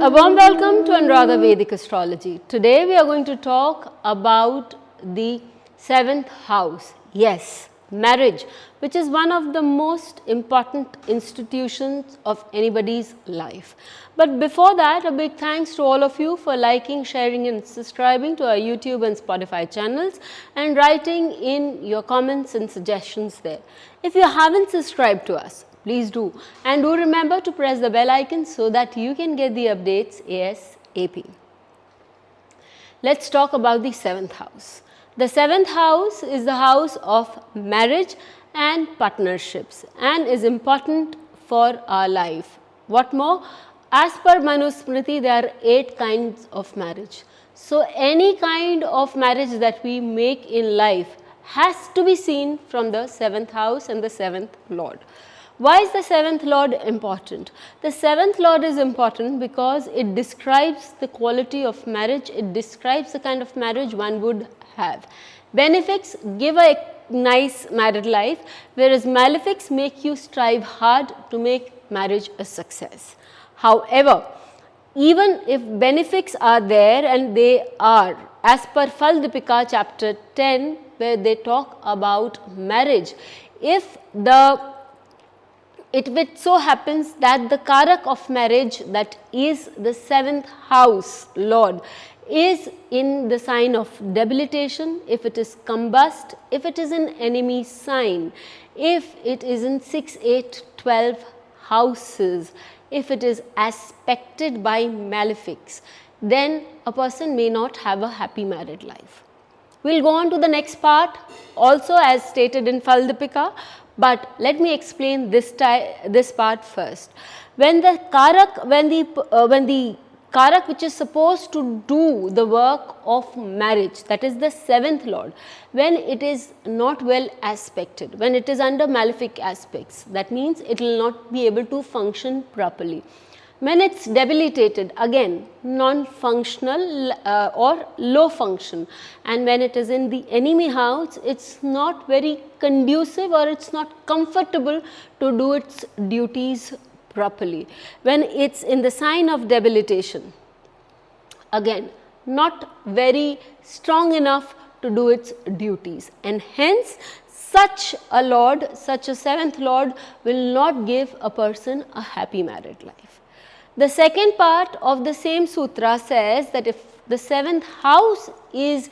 A warm welcome to Anuradha Vedic Astrology. Today we are going to talk about the 7th house. Yes, marriage, which is one of the most important institutions of anybody's life. But before that, a big thanks to all of you for liking, sharing and subscribing to our YouTube and Spotify channels and writing in your comments and suggestions there. If you haven't subscribed to us, please do, and do remember to press the bell icon so that you can get the updates ASAP. Let's talk about the 7th house. The 7th house is the house of marriage and partnerships and is important for our life. What more? As per Manusmriti, there are 8 kinds of marriage. So, any kind of marriage that we make in life has to be seen from the 7th house and the 7th lord. Why is the 7th lord important? The 7th lord is important because it describes the quality of marriage, it describes the kind of marriage one would have. Benefics give a nice married life, whereas malefics make you strive hard to make marriage a success. However, even if benefics are there, and they are, as per Phaldipika chapter 10, where they talk about marriage, if it so happens that the Karak of marriage, that is the 7th house lord, is in the sign of debilitation, if it is combust, if it is an enemy sign, if it is in 6, 8, 12 houses, if it is aspected by malefics, then a person may not have a happy married life. We will go on to the next part, also as stated in Phaldipika, but let me explain this part first. When the Karak which is supposed to do the work of marriage, that is the 7th lord, when it is not well aspected, when it is under malefic aspects, that means it will not be able to function properly. When it is debilitated, again non-functional or low function, and when it is in the enemy house, it is not very conducive or it is not comfortable to do its duties properly. When it is in the sign of debilitation, again not very strong enough to do its duties, and hence such a lord, such a 7th lord will not give a person a happy married life. The second part of the same sutra says that if the 7th house is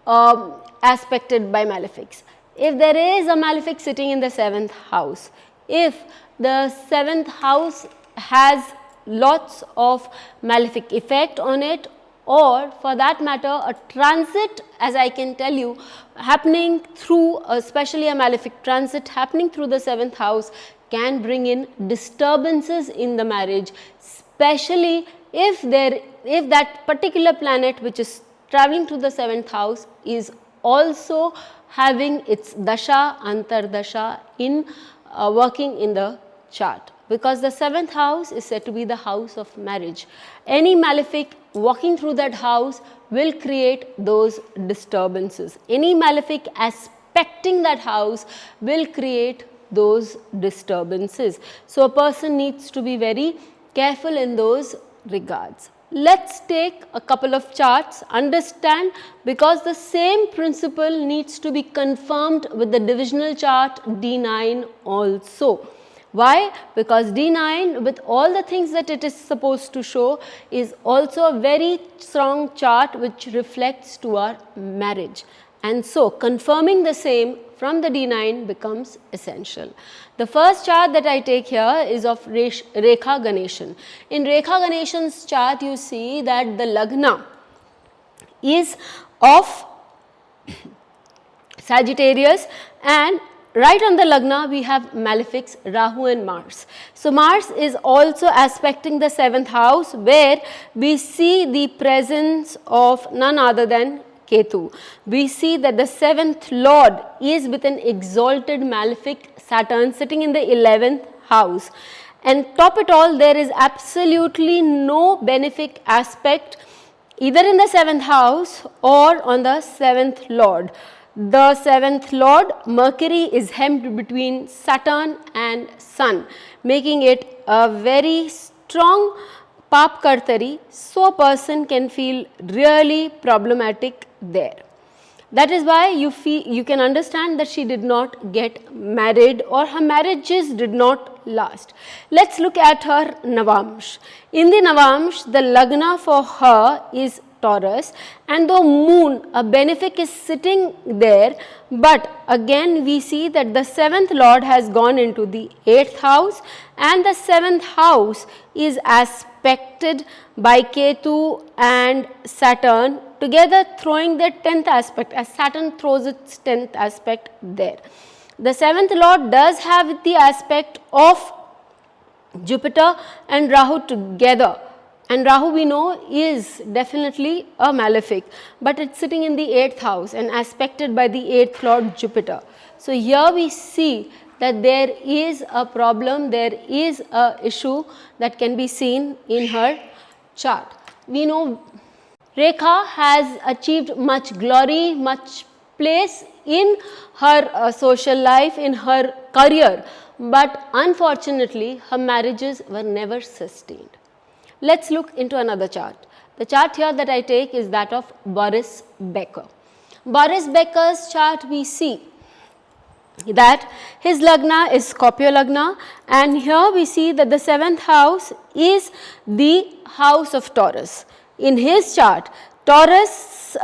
aspected by malefics, if there is a malefic sitting in the 7th house, if the 7th house has lots of malefic effect on it, or for that matter a transit, as I can tell you, happening through, especially a malefic transit happening through the 7th house, can bring in disturbances in the marriage, especially if that particular planet which is travelling to the 7th house is also having its dasha, antardasha in working in the chart, because the 7th house is said to be the house of marriage. Any malefic walking through that house will create those disturbances. Any malefic aspecting that house will create those disturbances. So, a person needs to be very careful in those regards. Let's take a couple of charts, understand, because the same principle needs to be confirmed with the divisional chart D9 also. Why? Because D9, with all the things that it is supposed to show, is also a very strong chart which reflects to our marriage. And so, confirming the same from the D9 becomes essential. The first chart that I take here is of Rekha Ganeshan. In Rekha Ganeshan's chart, you see that the Lagna is of Sagittarius, and right on the Lagna we have malefics Rahu and Mars. So, Mars is also aspecting the 7th house, where we see the presence of none other than Ketu. We see that the 7th lord is with an exalted malefic Saturn sitting in the 11th house, and top it all, there is absolutely no benefic aspect either in the 7th house or on the 7th lord. The 7th lord Mercury is hemmed between Saturn and Sun, making it a very strong Pap Kartari, so a person can feel really problematic there. That is why you can understand that she did not get married or her marriages did not last. Let's look at her Navamsh. In the Navamsh, the Lagna for her is Taurus and the moon, a benefic, is sitting there, but again we see that the 7th lord has gone into the 8th house and the 7th house is aspected by Ketu and Saturn together, throwing their 10th aspect as Saturn throws its 10th aspect there. The 7th lord does have the aspect of Jupiter and Rahu together, and Rahu we know is definitely a malefic, but it's sitting in the 8th house and aspected by the 8th lord Jupiter. So here we see that there is a problem, there is a issue that can be seen in her chart. We know Rekha has achieved much glory, much place in her social life, in her career, but unfortunately her marriages were never sustained. Let's look into another chart. The chart here that I take is that of Boris Becker. Boris Becker's chart, we see that his Lagna is Scorpio Lagna, and here we see that the 7th house is the house of Taurus. In his chart, Taurus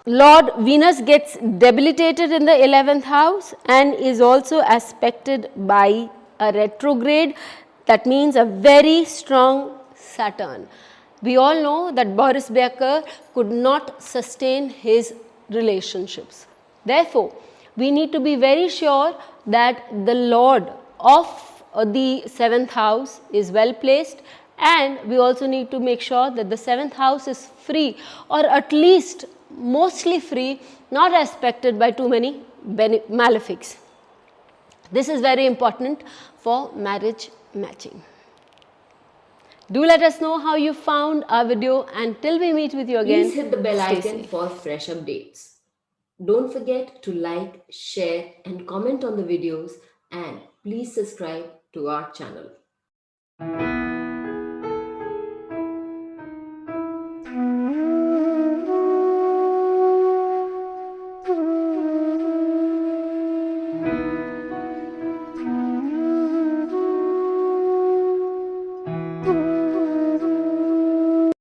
Lord Venus gets debilitated in the 11th house and is also aspected by a retrograde, that means a very strong Saturn. We all know that Boris Becker could not sustain his relationships. Therefore, we need to be very sure that the Lord of the 7th house is well placed, and we also need to make sure that the 7th house is free, or at least mostly free, not aspected by too many malefics. This is very important for marriage matching. Do let us know how you found our video, and till we meet with you again, please hit the bell icon for fresh updates. Don't forget to like, share and comment on the videos, and please subscribe to our channel.